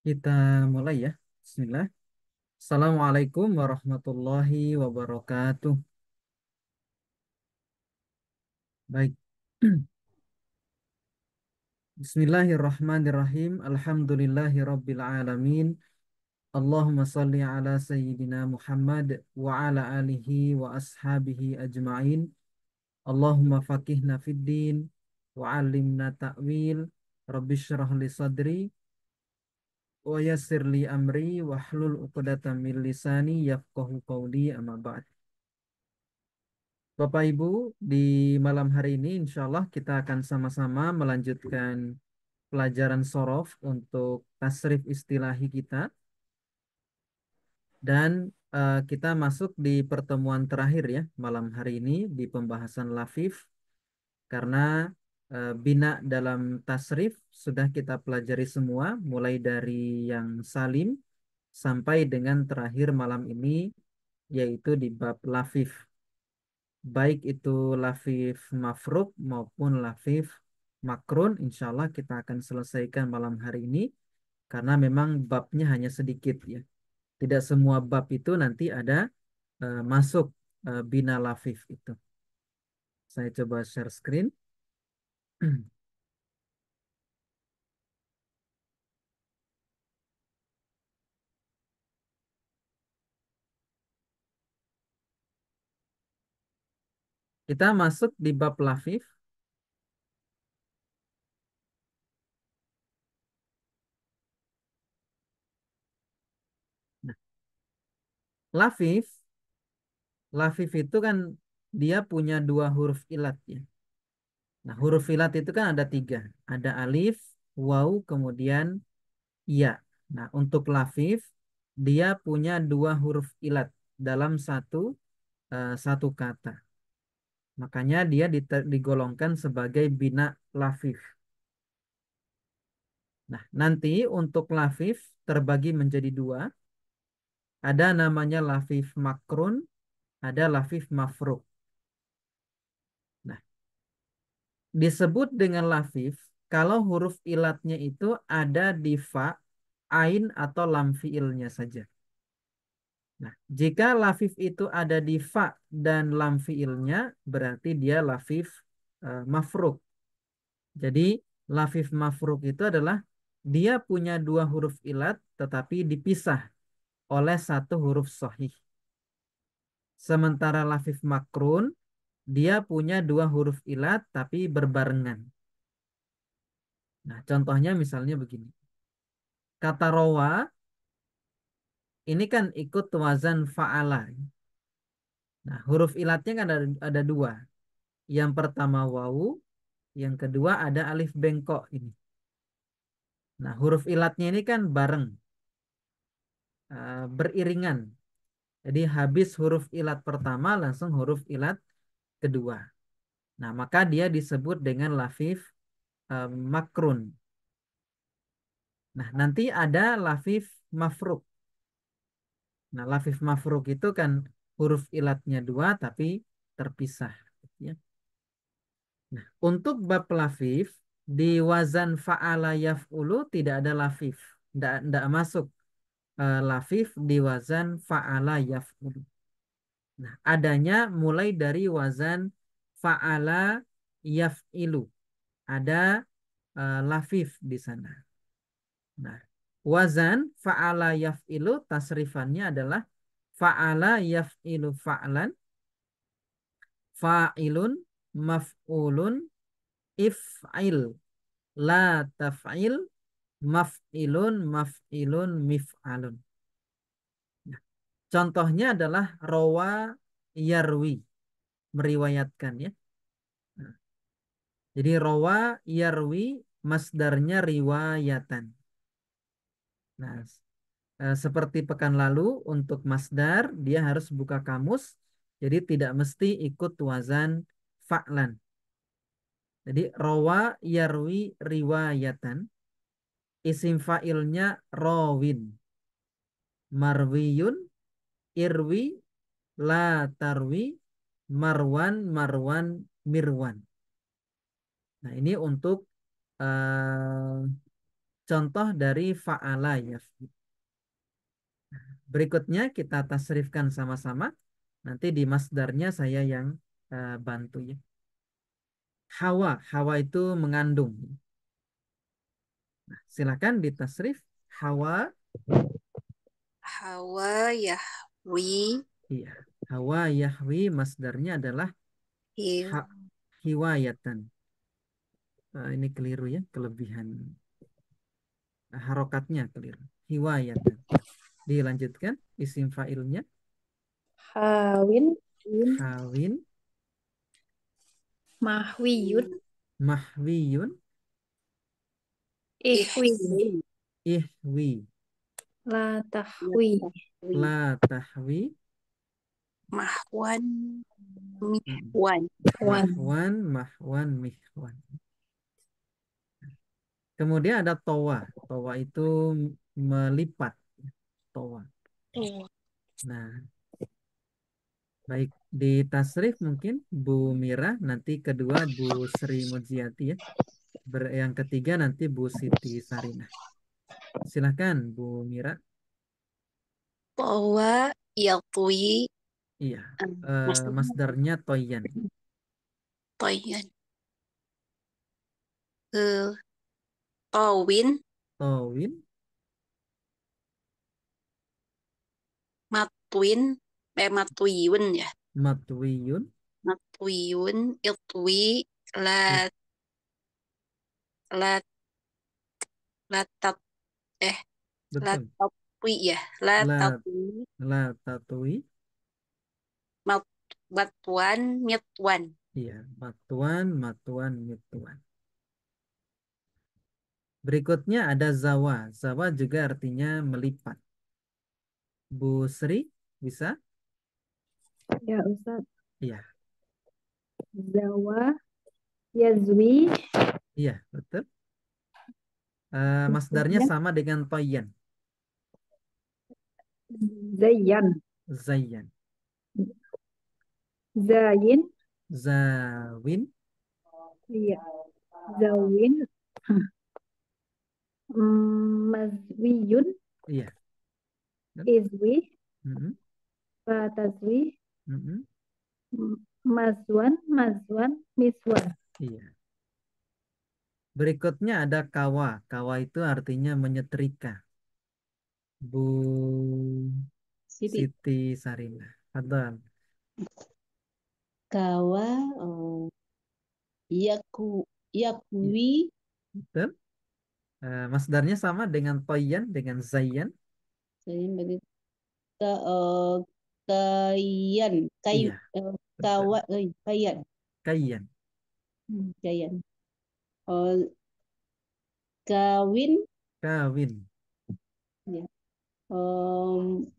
Kita mulai ya. Bismillah. Assalamualaikum warahmatullahi wabarakatuh. Baik. Bismillahirrahmanirrahim. Alhamdulillahi rabbil alamin. Allahumma salli ala sayyidina Muhammad wa ala alihi wa ashabihi ajma'in. Allahumma faqihna fid din wa 'allimna ta'wil. Rabbi shrah li sadri wa yassir li amri wa hlul 'uqdatam min lisani yafqahu qawli amma ba'd. Bapak Ibu, di malam hari ini insya Allah kita akan sama-sama melanjutkan pelajaran sorof untuk tasrif istilahi kita. Dan kita masuk di pertemuan terakhir ya malam hari ini di pembahasan lafif. Karena bina dalam tasrif sudah kita pelajari semua mulai dari yang salim sampai dengan terakhir malam ini yaitu di bab lafif. Baik itu lafif mafruk maupun lafif makrun, insya Allah kita akan selesaikan malam hari ini karena memang babnya hanya sedikit ya. Tidak semua bab itu nanti ada masuk bina lafif itu. Saya coba share screen. Kita masuk di bab lafif. Nah, lafif, lafif itu kan dia punya dua huruf ilat ya. Nah, huruf ilat itu kan ada tiga. Ada alif, waw, kemudian ya. Nah, untuk lafif dia punya dua huruf ilat dalam satu kata. Makanya dia digolongkan sebagai bina lafif. Nah, nanti untuk lafif terbagi menjadi dua. Ada namanya lafif makrun, ada lafif mafruk. Nah, disebut dengan lafif kalau huruf ilatnya itu ada di fa, ain atau lam fiilnya saja. Nah, jika lafif itu ada di fa dan lam fiilnya, berarti dia lafif mafruk. Jadi, lafif mafruk itu adalah dia punya dua huruf ilat tetapi dipisah oleh satu huruf sahih. Sementara lafif makrun, dia punya dua huruf ilat tapi berbarengan. Nah, contohnya misalnya begini. Kata rawa ini kan ikut wazan fa'ala. Nah, huruf ilatnya kan ada dua. Yang pertama wawu, yang kedua ada alif bengkok ini. Nah, huruf ilatnya ini kan bareng, beriringan. Jadi habis huruf ilat pertama langsung huruf ilat kedua. Nah, maka dia disebut dengan lafif makrun. Nah, nanti ada lafif mafruk. Nah, lafif mafruk itu kan huruf ilatnya dua tapi terpisah. Ya. Nah, untuk bab lafif di wazan fa'ala yaf'ulu tidak ada lafif. Tidak masuk lafif di wazan fa'ala yaf'ulu. Nah, adanya mulai dari wazan fa'ala yaf'ilu. Ada lafif di sana. Nah, wazan fa'ala yaf'ilu tasrifannya adalah fa'ala yaf'ilu fa'lan, fa'ilun, maf'ulun, if'il, la taf'il, maf'ilun, maf'ilun, mif'alun. Nah, contohnya adalah rawa yarwi, meriwayatkan ya. Nah, jadi rawa yarwi masdarnya riwayatan. Nah, seperti pekan lalu untuk masdar dia harus buka kamus. Jadi tidak mesti ikut wazan fa'lan. Jadi rawa yarwi riwayatan. Isim fa'ilnya rawin. Marwiyun irwi la tarwi marwan marwan mirwan. Nah, ini untuk eh, contoh dari fa'ala yaf'il. Berikutnya kita tasrifkan sama-sama. Nanti di masdarnya saya yang bantu ya. Hawa, hawa itu mengandung. Nah, silakan ditasrif. Hawa, Hawa yahwi iya. Hawa yahwi masdarnya adalah hi- ha, hiwayatan. Ini keliru ya, kelebihan. Harokatnya keliru. Hiwayatan. Dilanjutkan isim fa'ilnya Hawin, hawin mahwiyun, mahwiyun ihwi, ihwi ihwi la tahwi, la tahwi mahwan mm, mihwan. wan, mahwan mahwan mihwan. Kemudian ada towa. Towa itu melipat. Towa. Oh, Nah, baik di tasrif mungkin Bu Mira, nanti kedua Bu Sri Mujiati ya. Yang ketiga nanti Bu Siti Sarinah. Silahkan Bu Mira. bahwa yatwi Iya, maksudnya masdarnya toyan. toyan ke towin Towin, matwin matwiyun ya matwiyun, matwiyun itwi la it, la la tat eh la betul. tatwi ya la La, tatwi la tatwi, mat batwan mitwan. iya, matuan, matuan, mituan. Berikutnya ada zawa. Zawa juga artinya melipat. Bu Sri, bisa? ya Ustaz. Iya, Zawa, yazwi, iya, betul. Masdarnya kemudian sama dengan toyan. zayyan, Zayyan. zayin, Zawin, iya, zawin, mazwiyun, iya. Betul. izwi, Mm-mm, fatazwi, mm-mm, mazwan, mazwan, miswan. iya. Berikutnya ada kawa. Kawa itu artinya menyetrika. Bu Siti Siti Sarinah. Fadal. kawa yaku Iya, yakwi betul. Masdarnya sama dengan toyan, dengan zayyan. saya bagi ka, kayan kayu Iya, betul. kawa kayan Kayan, kayan oh, kawin kawin, ya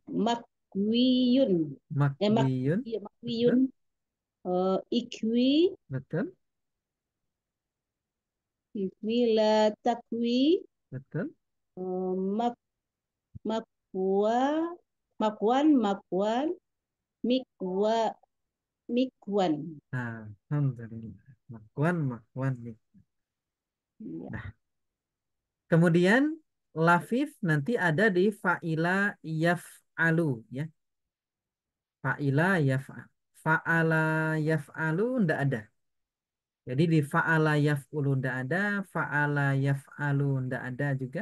makwiyun mak makwiyun. iya makwiyun Betul, ikwi betul, ikwi la takwi betul. mak makwa makwan mikwa mikwan. Alhamdulillah. Makwan, makwan. Ya. Nah, kemudian lafif nanti ada di fa'ila yaf'alu ya. Fa'ila yaf'al. Fa'ala yaf'alu ndak ada. Jadi di fa'ala yaf'ulu ndak ada, fa'ala yaf'alu ndak ada juga.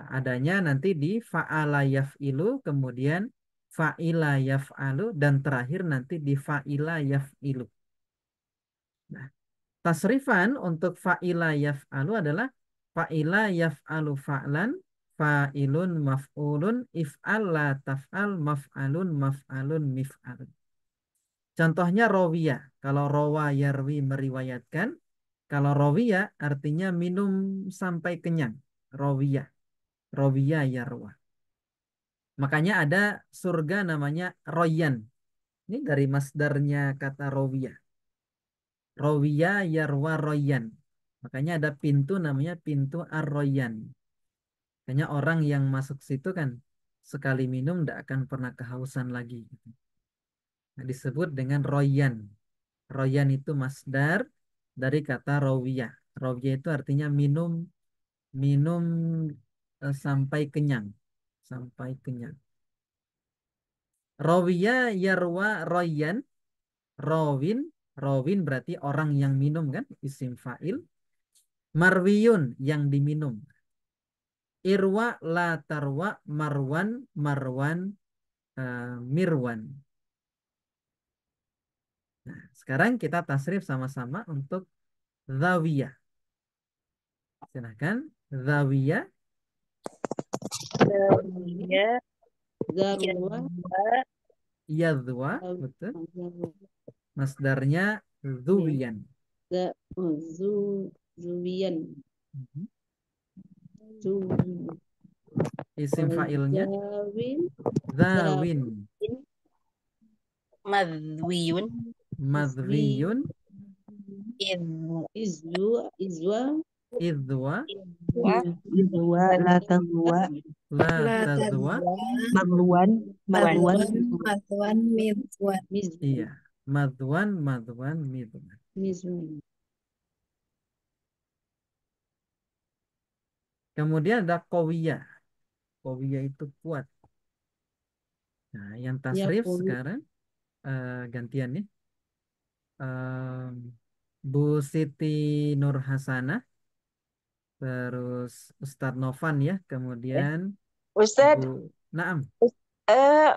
Adanya nanti di fa'ala yaf'ilu, kemudian fa'ila yaf'alu, dan terakhir nanti di fa'ila yaf'ilu. Nah, tasrifan untuk fa'ila yaf'alu adalah fa'ila yaf'alu fa'lan, fa'ilun maf'ulun, if'al la taf'al, maf'alun maf'alun mif'alun. Contohnya rawiyah. Kalau rawa yarwi meriwayatkan, kalau rawiyah artinya minum sampai kenyang. Rawiyah, rawiyah yarwa. Makanya ada surga namanya Royan. Ini dari masdarnya kata rawiyah. Rawiyah yarwa Royan. Makanya ada pintu namanya pintu Ar-Royan. Makanya orang yang masuk situ kan sekali minum tidak akan pernah kehausan lagi. Nah, disebut dengan Royan. Royan itu masdar dari kata rawiyah. Rawiyah itu artinya minum minum sampai kenyang. Sampai kenyang. Rawiya yarwa royan. Rawin. Rawin berarti orang yang minum kan? Isim fa'il. Marwiyun yang diminum. Irwa la tarwa marwan marwan mirwan. Nah, sekarang kita tasrif sama-sama untuk zawiyah. Silahkan. Zawiyah. Zawiyah Zarwa, yadwa Yadwa. Betul. Masdarnya zuwiyan. Zuwiyan, Mhm. Zuwiyan. Isim fa'ilnya Zawin, zawin. madwiyun Madwiyun. id Izwa, Idwa. idwa Idwa la tazwa La La tazwa. magluan magluan Mazwan Mizwan. Iya. Madwan madwan midwan. Mizwan. Kemudian ada kowiyah. Kowiyah itu kuat. Nah, yang Ya, tasrif Kowi. sekarang gantian nih. Bu Siti Nur Hasanah, terus Ustadz Novan ya, kemudian Bu Ustadz, Naam. eh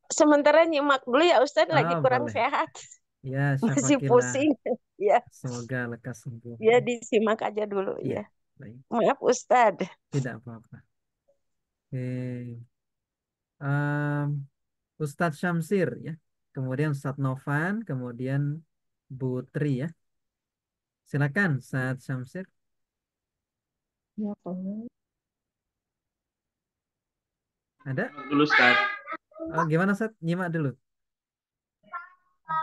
sementara nyimak dulu ya Ustadz, lagi Ah, kurang boleh. sehat. Ya, Masih syafakillah. pusing. Ya, Semoga lekas sembuh. ya disimak aja dulu Iya, ya. baik. Maaf Ustadz. Tidak apa-apa. Oke. Em, Ustadz Syamsir ya. Kemudian Ustadz Novan, kemudian Bu Tri ya. Silakan Ustadz Syamsir. Ya, Kowi. Ada? Dulu Ustaz. Oh, gimana Ustadz? Nyimak dulu.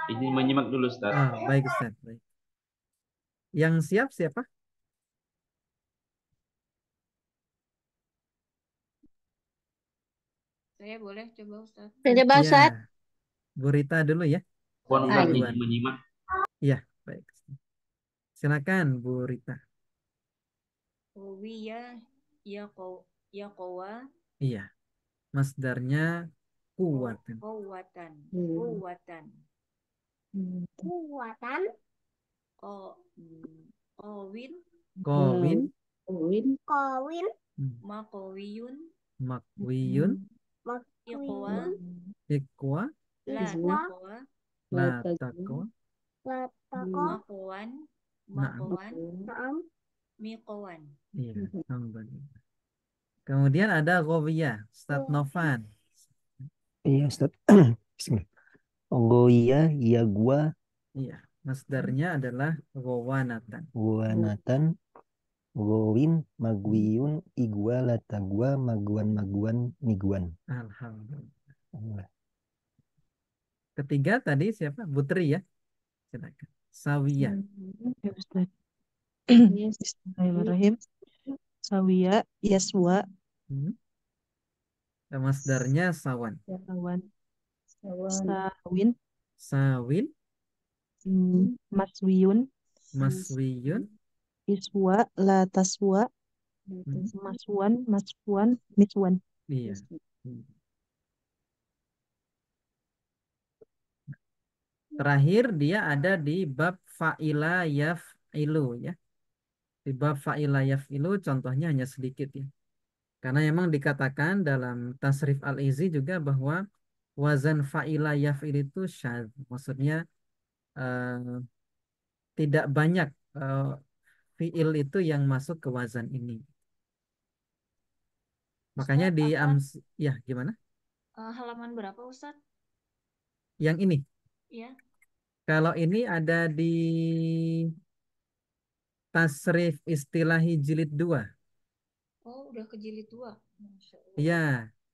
Ini menyimak dulu Ustaz. Ah, baik Ustadz. Baik. Yang siap siapa? Saya boleh coba Ustaz. Coba Ustaz. Ya, Bu Rita dulu ya. Mohon Tadi Ustaz duluan. izin menyimak. Iya, baik. Silakan Bu Rita. Kowiya ya kowa Iya, masdarnya kuwatan. kowatan. Hmm. Kowatan. Hmm. Kuatan. Kowin Kowin, Kowin, Kowin. makowiyun makwiyun, iqwa ikwa, la Izwa. taqwa la Latazwa. takwa, Latako. makowan Naam. Naam. miqowan. Iya, alhamdulillah. Kemudian ada Ghawiyah, Ustadz Novan. iya Ustaz. Bismillah. Goya ya gua Iya, masdarnya adalah ghawanatan. guanatan gowin magwiyun igwa latagwa maguan maguan miguan. Alhamdulillah. Ketiga tadi siapa? Putri ya. Silakan. Sawiyah. Ya Ustaz. Yes. Bismillahirrahmanirrahim. Sawiya yaswa Hmm. Masdarnya sawan. sawan Sawan. sawin Sawin, maswiyun maswiyun, iswa la taswa maswan maswan miswan. iya. Hmm. Terakhir dia ada di bab fa'ila yaf'ilu ya. Di bab fa'ila yaf'ilu contohnya hanya sedikit ya. Karena memang dikatakan dalam tasrif al-izi juga bahwa wazan fa'ila yaf'il itu syadz. Maksudnya eh, tidak banyak fi'il itu yang masuk ke wazan ini. Makanya Ustaz, di apa ya gimana? halaman berapa Ustaz? Yang ini. Ya. Kalau ini ada di tasrif istilahi jilid 2. Oh, udah ke jilid 2. Masya Allah. Iya,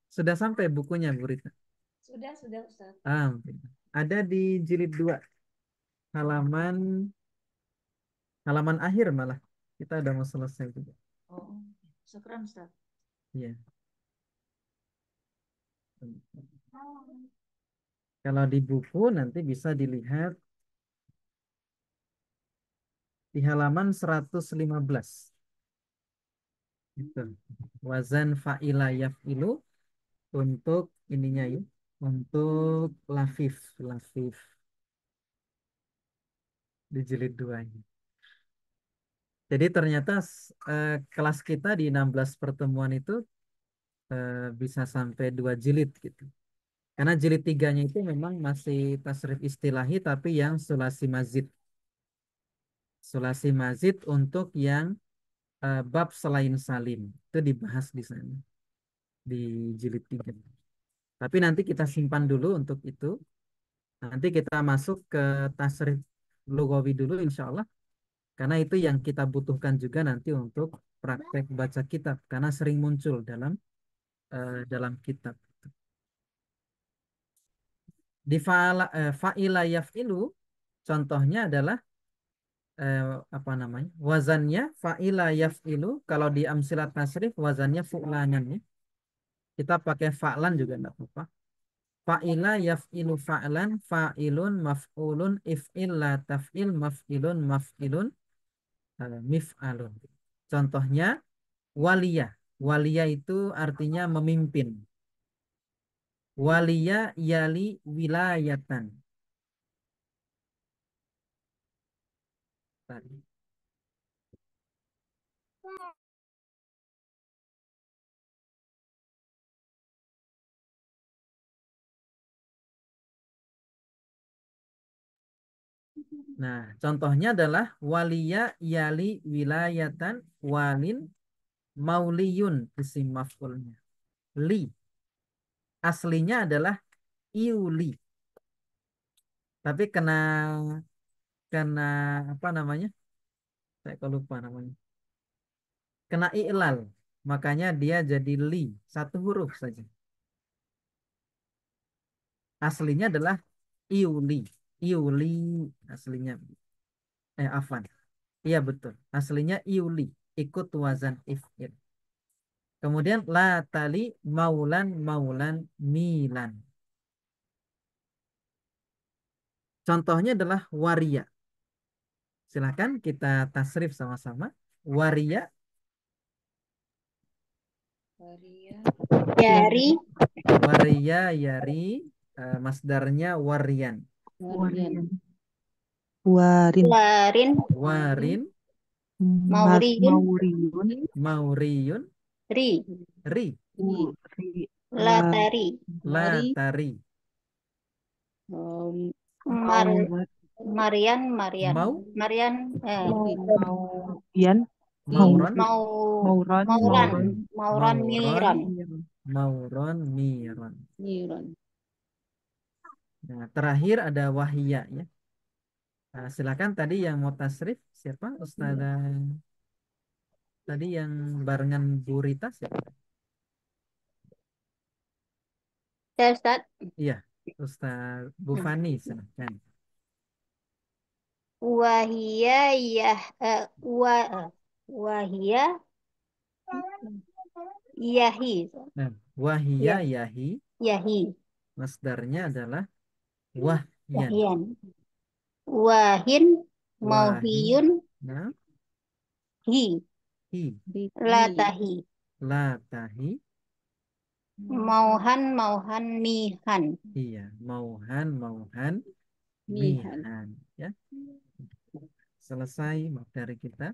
sudah sampai bukunya Bu Rita. Sudah Ustaz. Ada di jilid 2. Halaman halaman akhir malah. Kita udah mau selesai juga. Oh, syukran Ustaz. Iya. Kalau di buku nanti bisa dilihat di halaman 115. Itu. Wazan fa'ila yaf'ilu untuk ininya ya. Untuk lafif. Lafif. Di jilid 2 ini. Jadi ternyata kelas kita di 16 pertemuan itu bisa sampai 2 jilid gitu. Karena jilid 3-nya itu memang masih tasrif istilahi tapi yang sulasi mazid. Sulasi mazid untuk yang bab selain salim. Itu dibahas di sana. Di jilid 3. Tapi nanti kita simpan dulu untuk itu. Nanti kita masuk ke tasrif lugawi dulu insya Allah. Karena itu yang kita butuhkan juga nanti untuk praktek baca kitab. Karena sering muncul dalam kitab. Di fa'ila yaf'ilu contohnya adalah apa namanya? Wazannya fa'ila yaf'ilu kalau di amsilat tasrif wazannya fu'lanan ya. Kita pakai fa'lan juga enggak apa-apa. Fa'ila yaf'ilu fa'lan fa'ilun maf'ulun if'il la taf'il maf'ilun maf'ilun mif'alun. Contohnya waliyah. Waliyah itu artinya memimpin. Waliyah yali wilayatan. Tadi. Nah, contohnya adalah waliya yali wilayatan walin mauliyun isim maf'ulnya. Li aslinya adalah iuli. Tapi kena kena apa namanya? Saya kok lupa namanya. Kena i'lal. Makanya dia jadi li, satu huruf saja. Aslinya adalah iuli. Iuli aslinya. Afan. Iya betul. Aslinya iuli. Ikut wazan if'il. Kemudian la tali maulan maulan milan. Contohnya adalah waria. Silahkan kita tasrif sama-sama. Waria, Waria. Yari. waria, yari, masdarnya warian. Warian. Warin. Warin. Warin, Mauriyun. Mauriyun. mauriyun, Ri. ri, Uri. Latari. Mari. latari, Mar Marian. mau, Marian. Mauyan. mauron, Mauran. Mauran Miran. mauron, miron. Niron. Nah, terakhir ada wahia ya. Nah, silakan tadi yang mau tasrif siapa? Ustazah tadi yang barengan Bu Rita siapa? Ya, Ustaz. Iya, Ustaz Bu Fani silakan. Wahia yah wahia yahi. Nah, wahia Ya. yahi Yahi. masdarnya adalah wahyan. Wahyan. Wahin. Wahin. Mauhiyun. Nah, Hi. hi, Latahi. latahi, Mauhan. Mauhan mihan. iya, mauhan, mauhan, Mihan. mihan, ya. Selesai materi kita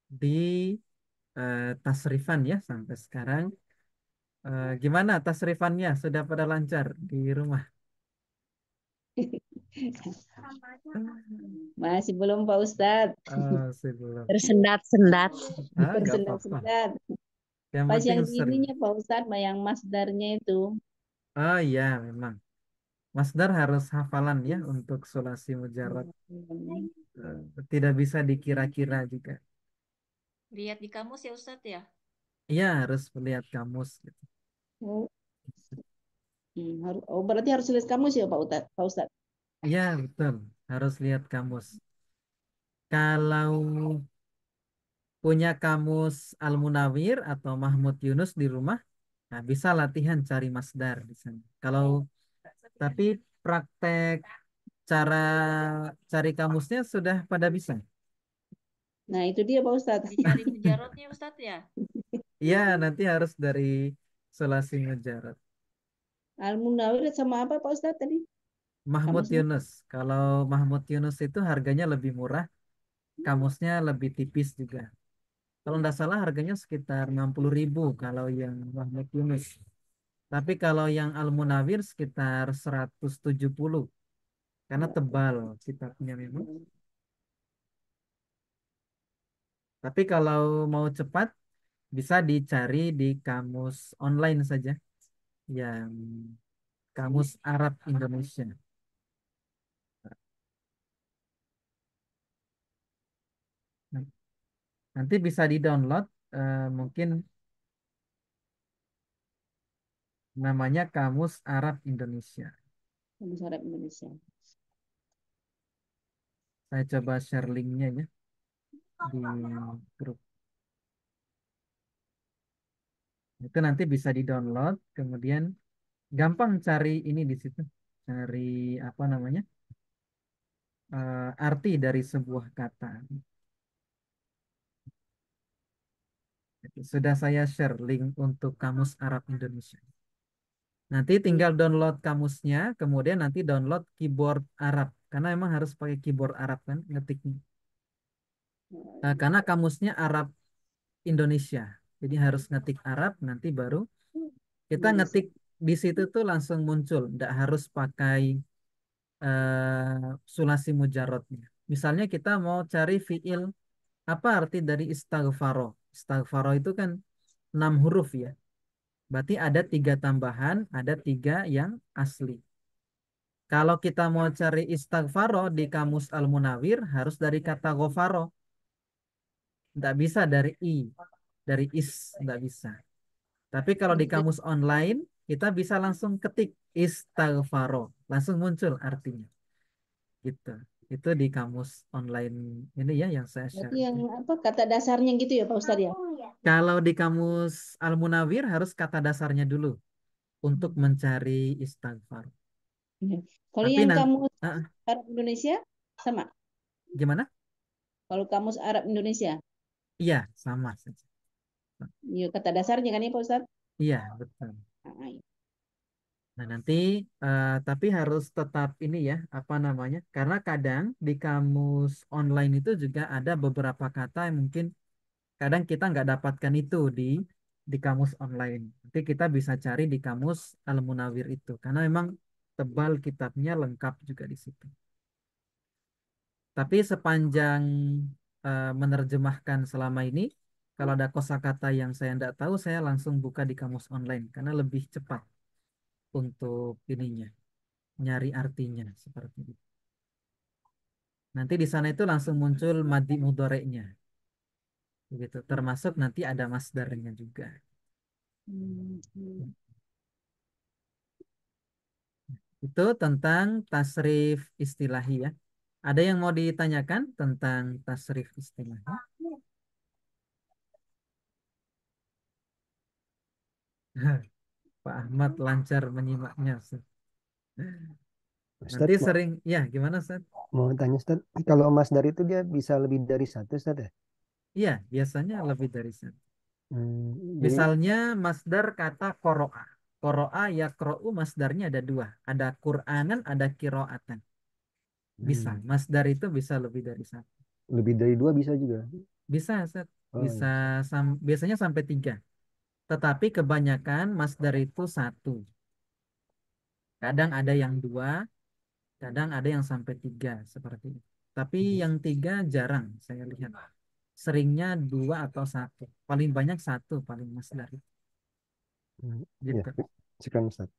di tasrifan ya sampai sekarang. Gimana tasrifannya? Sudah pada lancar di rumah? Masih belum Pak Ustadz. Sebelum. Tersendat-sendat. Nggak apa-apa. Tersendat-sendat. Yang Pas penting yang sering. ininya Pak Ustadz, yang masdarnya itu. Oh iya, memang. Masdar harus hafalan ya untuk sulasi mujarrad. Tidak bisa dikira-kira juga. Lihat di kamus ya Ustadz ya. Iya, harus melihat kamus gitu. Oh, berarti harus lihat kamus ya Pak Ustadz. Iya, betul. Harus lihat kamus. Kalau punya kamus Al-Munawir atau Mahmud Yunus di rumah, nah bisa latihan cari masdar di sana. Tapi praktek cara cari kamusnya sudah pada bisa. Nah itu dia Pak Ustadz. Dicari mujarotnya Ustadz ya. Iya, nanti harus dari Sulasi Mujarot. Al-Munawir sama apa Pak Ustadz tadi? Mahmud Kamusnya? Yunus. Kalau Mahmud Yunus itu harganya lebih murah, kamusnya lebih tipis juga. Kalau nggak salah harganya sekitar 60.000 kalau yang Mahmud Yunus. Tapi kalau yang Al-Munawir sekitar 170 karena tebal kitabnya memang. Tapi kalau mau cepat bisa dicari di kamus online saja yang kamus Arab Indonesia. Nah, nanti bisa di-download mungkin namanya Kamus Arab Indonesia. Kamus Arab Indonesia. Saya coba share linknya ya di grup. Itu nanti bisa di-download, kemudian gampang cari ini di situ. Cari apa namanya? Arti dari sebuah kata. Sudah saya share link untuk Kamus Arab Indonesia. Nanti tinggal download kamusnya, kemudian nanti download keyboard Arab. Karena emang harus pakai keyboard Arab kan ngetiknya. Karena kamusnya Arab Indonesia. Jadi harus ngetik Arab, nanti baru kita Indonesia. ngetik di situ tuh langsung muncul. Nggak harus pakai sulasi mujarotnya. Misalnya kita mau cari fiil, apa arti dari istaghfaro? Istaghfaro itu kan 6 huruf ya. Berarti ada 3 tambahan, ada 3 yang asli. Kalau kita mau cari istaghfaro di kamus Al-Munawir harus dari kata ghafaro. Nggak bisa dari i, dari is, nggak bisa. Tapi kalau di kamus online kita bisa langsung ketik istaghfaro, langsung muncul artinya. Gitu. Itu di kamus online ini ya yang saya Berarti share. yang apa kata dasarnya gitu ya Pak Ustadz ya? Kalau di kamus Al-Munawir harus kata dasarnya dulu untuk mencari istighfar. Iya. Kalau Tapi yang nanti kamus Arab Indonesia sama. gimana? Kalau kamus Arab Indonesia, Iya, sama saja. ya kata dasarnya kan ya Pak Ustadz? Iya, betul. Ah, iya. Nah, nanti tapi harus tetap ini ya, apa namanya? Karena kadang di kamus online itu juga ada beberapa kata yang mungkin kadang kita nggak dapatkan itu di kamus online. Nanti kita bisa cari di kamus Al-Munawir itu, karena memang tebal kitabnya lengkap juga di situ. Tapi sepanjang menerjemahkan selama ini, kalau ada kosakata yang saya tidak tahu, saya langsung buka di kamus online karena lebih cepat untuk ininya, nyari artinya seperti itu. Nanti di sana itu langsung muncul madi mudoreknya, begitu. Termasuk nanti ada masdarnya juga. Hmm. Itu tentang tasrif istilahi ya. Ada yang mau ditanyakan tentang tasrif istilahi? Pak Ahmad lancar menyimaknya, Ustaz. Nanti Ustadz sering, ya gimana Ustaz? mau tanya Ustadz, kalau emas dari itu dia bisa lebih dari satu Ustadz ya? Iya, biasanya lebih dari satu. Jadi Misalnya masdar kata koro'a. Koro'a ya kro'u masdarnya ada dua. Ada Qur'anan, ada kiro'atan. Bisa, hmm, masdar itu bisa lebih dari satu. lebih dari dua bisa juga. Bisa, Ustaz. Oh Bisa, iya. biasanya sampai tiga. Tetapi kebanyakan masdar itu satu. Kadang ada yang dua, kadang ada yang sampai tiga seperti itu. Tapi yang tiga jarang saya lihat. Seringnya dua atau satu. Paling banyak satu paling masdar itu. Ya, Gitu. sekarang Ustadz.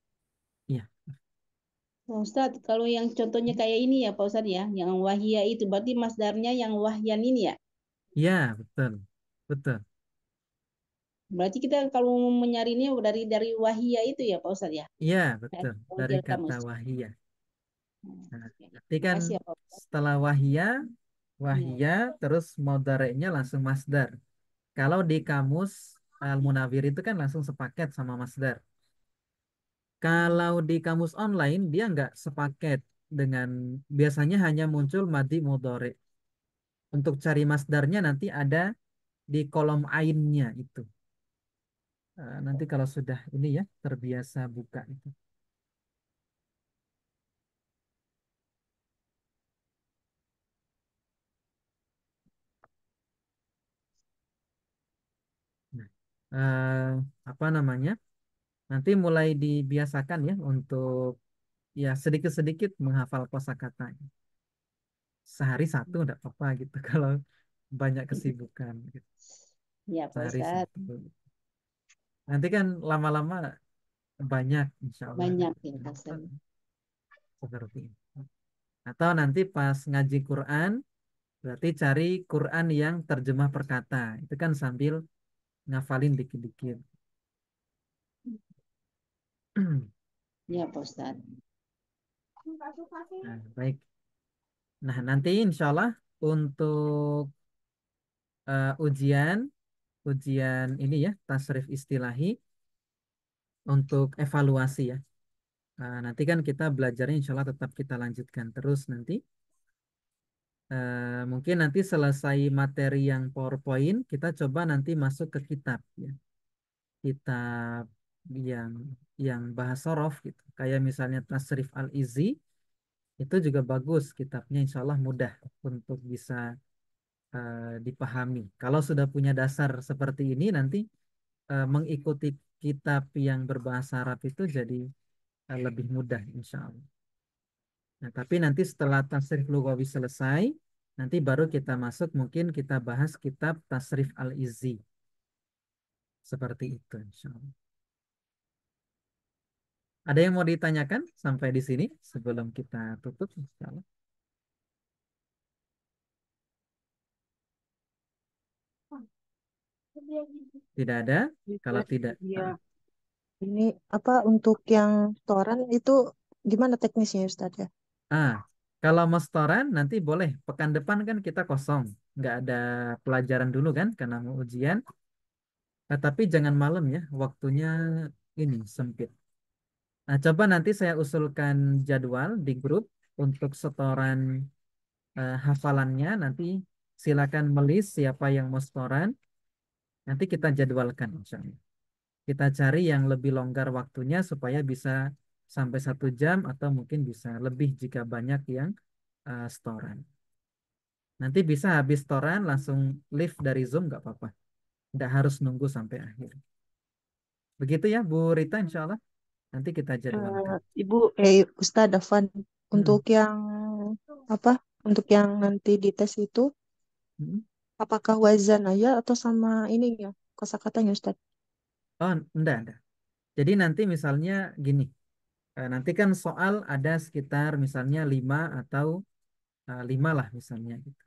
Iya. Pak Ustadz, kalau yang contohnya kayak ini ya Pak Ustadz ya, yang wahia itu berarti masdarnya yang wahyan ini ya. Iya, betul. Betul. Berarti kita kalau menyarinya dari wahia itu ya Pak Ustadz ya. Iya, Dari betul. Dari Ojel kata Kamus. wahiyah. Nah, Oke. nanti kan Makasih ya Pak Ustadz. setelah wahiyah, Iya. wahiyah terus modareknya langsung masdar. Kalau di kamus Al-Munawir itu kan langsung sepaket sama masdar. Kalau di kamus online dia nggak sepaket dengan biasanya hanya muncul madi mudhari. Untuk cari masdarnya nanti ada di kolom ainnya itu. Nanti kalau sudah ini ya terbiasa buka itu. Nah, apa namanya? Nanti mulai dibiasakan ya untuk ya sedikit-sedikit menghafal kosakata. Sehari satu enggak apa-apa gitu kalau banyak kesibukan gitu. Ya, Pak Sehari Ustadz. satu. Nanti kan lama-lama banyak insya Allah kan. Banyak ya, Pak Ustadz. Seperti itu. Atau nanti pas ngaji Quran berarti cari Quran yang terjemah perkata. Itu kan sambil ngafalin dikit-dikit. Ya, Pak Ustadz. Nah, baik. Nah, nanti insya Allah untuk ujian ujian ini ya tasrif istilahi untuk evaluasi ya. Nanti kan kita belajarnya insya Allah tetap kita lanjutkan terus nanti. Mungkin nanti selesai materi yang PowerPoint, kita coba nanti masuk ke kitab ya. Kitab yang bahas sorof gitu. Kayak misalnya Tasrif Al-Izi, itu juga bagus kitabnya insya Allah mudah untuk bisa dipahami. Kalau sudah punya dasar seperti ini nanti mengikuti kitab yang berbahasa Arab itu jadi lebih mudah insya Allah. Nah, tapi nanti setelah tasrif lugawi selesai, nanti baru kita masuk mungkin kita bahas kitab Tasrif Al-Izzi. Seperti itu insya Allah. Ada yang mau ditanyakan sampai di sini sebelum kita tutup insya Allah? Tidak ada? Kalau Ustaz, tidak, iya. Ini apa untuk yang toran itu gimana teknisnya Ustaz ya? ah, kalau mau setoran nanti boleh. Pekan depan kan kita kosong, nggak ada pelajaran dulu kan karena mau ujian. Tapi jangan malam ya, waktunya ini sempit. Nah, coba nanti saya usulkan jadwal di grup untuk setoran hafalannya. Nanti silakan melis siapa yang mau setoran. Nanti kita jadwalkan, insya Allah. Kita cari yang lebih longgar waktunya supaya bisa sampai 1 jam atau mungkin bisa lebih jika banyak yang setoran. Nanti bisa habis setoran langsung live dari Zoom nggak apa-apa. Nggak harus nunggu sampai akhir. Begitu ya Bu Rita, insya Allah. Nanti kita jadwalkan. Ibu Ustaz Afwan untuk Mm-mm. yang apa? Untuk yang nanti dites itu Mm-mm. apakah wazan aja atau sama ini ya kosakatanya Ustaz? Oh, enggak. Jadi nanti misalnya gini, nanti kan soal ada sekitar misalnya 5 atau 5 lah misalnya gitu.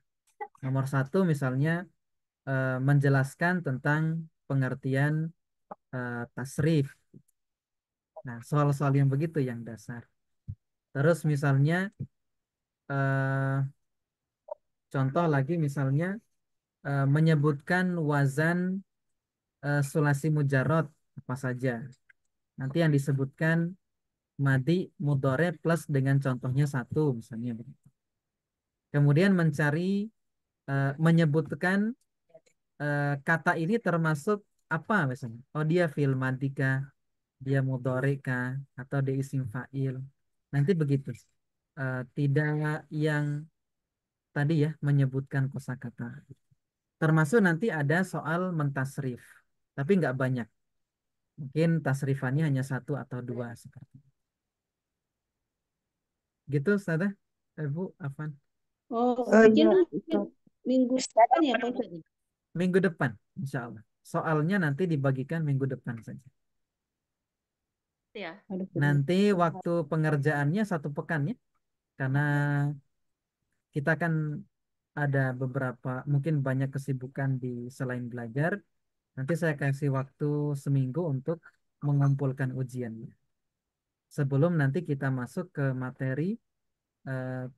Nomor 1 misalnya menjelaskan tentang pengertian tasrif. Nah, soal-soal yang begitu yang dasar. Terus misalnya eh, contoh lagi misalnya menyebutkan wazan sulasi mujarot apa saja. Nanti yang disebutkan madi mudhore plus dengan contohnya satu misalnya begitu. Kemudian mencari menyebutkan kata ini termasuk apa misalnya. Oh dia fil madika, dia mudhoreka atau dia isim fa'il. Nanti begitu. Tidak yang tadi ya menyebutkan kosakata. Termasuk nanti ada soal mentasrif, tapi nggak banyak. Mungkin tasrifannya hanya 1 atau 2 seperti itu. Gitu, Ustazah. Bu, Afan. Oh, Iya ujian Ustaz. minggu depan ya, Pak Ustadz? Minggu depan, insya Allah. Soalnya nanti dibagikan minggu depan saja. Ya. Aduh, Nanti waktu pengerjaannya 1 pekan ya. Karena kita kan ada beberapa, mungkin banyak kesibukan di selain belajar. Nanti saya kasih waktu seminggu untuk mengumpulkan ujiannya. Sebelum nanti kita masuk ke materi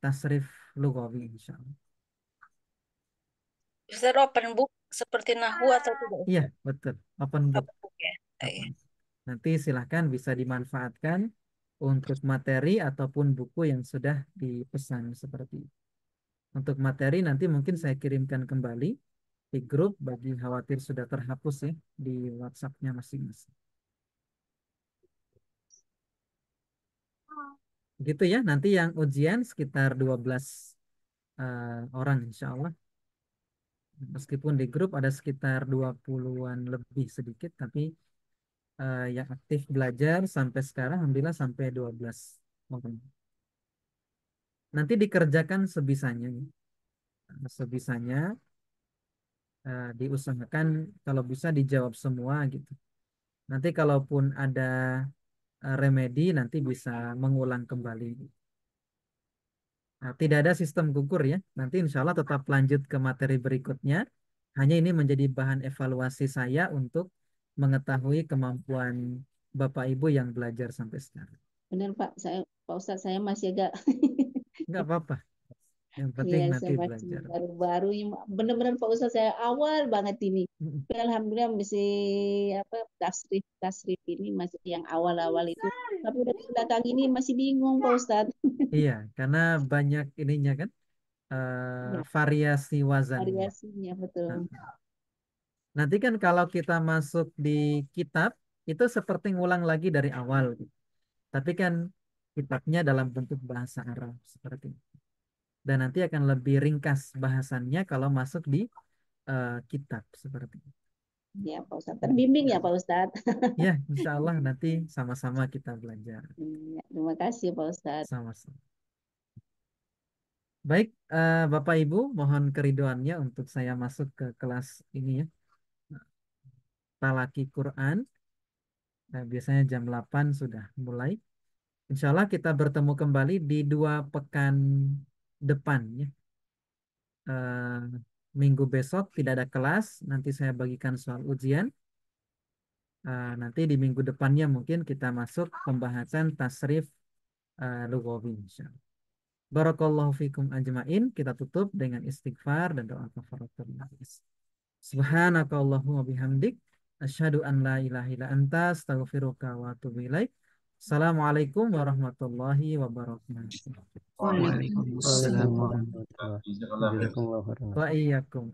tasrif lugawi insya Allah. Ustaz open book seperti Nahu atau tidak Iya, Ustaz? betul. Open book. Open book ya. Iya. Open. Nanti silahkan bisa dimanfaatkan untuk materi ataupun buku yang sudah dipesan seperti itu. Untuk materi nanti mungkin saya kirimkan kembali di grup bagi khawatir sudah terhapus ya di WhatsApp-nya masing-masing. Gitu ya, nanti yang ujian sekitar 12 orang insya Allah. Meskipun di grup ada sekitar 20-an lebih sedikit, tapi yang aktif belajar sampai sekarang Alhamdulillah sampai 12 orang. Nanti dikerjakan sebisanya, ya. Sebisanya diusahakan kalau bisa dijawab semua gitu. Nanti kalaupun ada remedi nanti bisa mengulang kembali. Nah, tidak ada sistem gugur ya. Nanti insya Allah tetap lanjut ke materi berikutnya. Hanya ini menjadi bahan evaluasi saya untuk mengetahui kemampuan Bapak Ibu yang belajar sampai sekarang. Benar Pak, Pak Ustadz saya masih agak Enggak apa-apa. Yang penting ya nanti saya masih belajar. baru-baru benar-benar Pak Ustadz saya awal banget ini. Mm-mm. Tapi alhamdulillah masih apa tasrif ini masih yang awal-awal itu. Tapi udah di belakang ini masih bingung Pak Ustadz. Iya, karena banyak ininya kan Ya, variasi wazannya. variasinya betul. Nah, nanti kan kalau kita masuk di kitab itu seperti ngulang lagi dari awal, gitu. Tapi kan kitabnya dalam bentuk bahasa Arab seperti itu. Dan nanti akan lebih ringkas bahasannya kalau masuk di kitab seperti itu. Ya Pak Ustadz. Terbimbing ya Pak Ustadz. Ya, insya Allah nanti sama-sama kita belajar. Ya, terima kasih Pak Ustadz. Sama-sama. Baik, Bapak Ibu, mohon keridoannya untuk saya masuk ke kelas ini ya. Talaki Quran. Nah, biasanya jam 8 sudah mulai. Insya Allah kita bertemu kembali di 2 pekan depan ya. Eh, Minggu besok tidak ada kelas. Nanti saya bagikan soal ujian. Nanti di minggu depannya mungkin kita masuk pembahasan tasrif lughawi insya Allah. Barakallahu fikum ajmain. Kita tutup dengan istighfar dan doa kafaratul majlis. Subhanakallahumma bihamdik. Asyhadu an la ilaha illa anta astaghfiruka wa atubu ilaik. Assalamualaikum warahmatullahi wabarakatuh. Waalaikumsalam Waalaikumsalam. warahmatullahi wabarakatuh. Jazakumullah khairan. Wa iyyakum.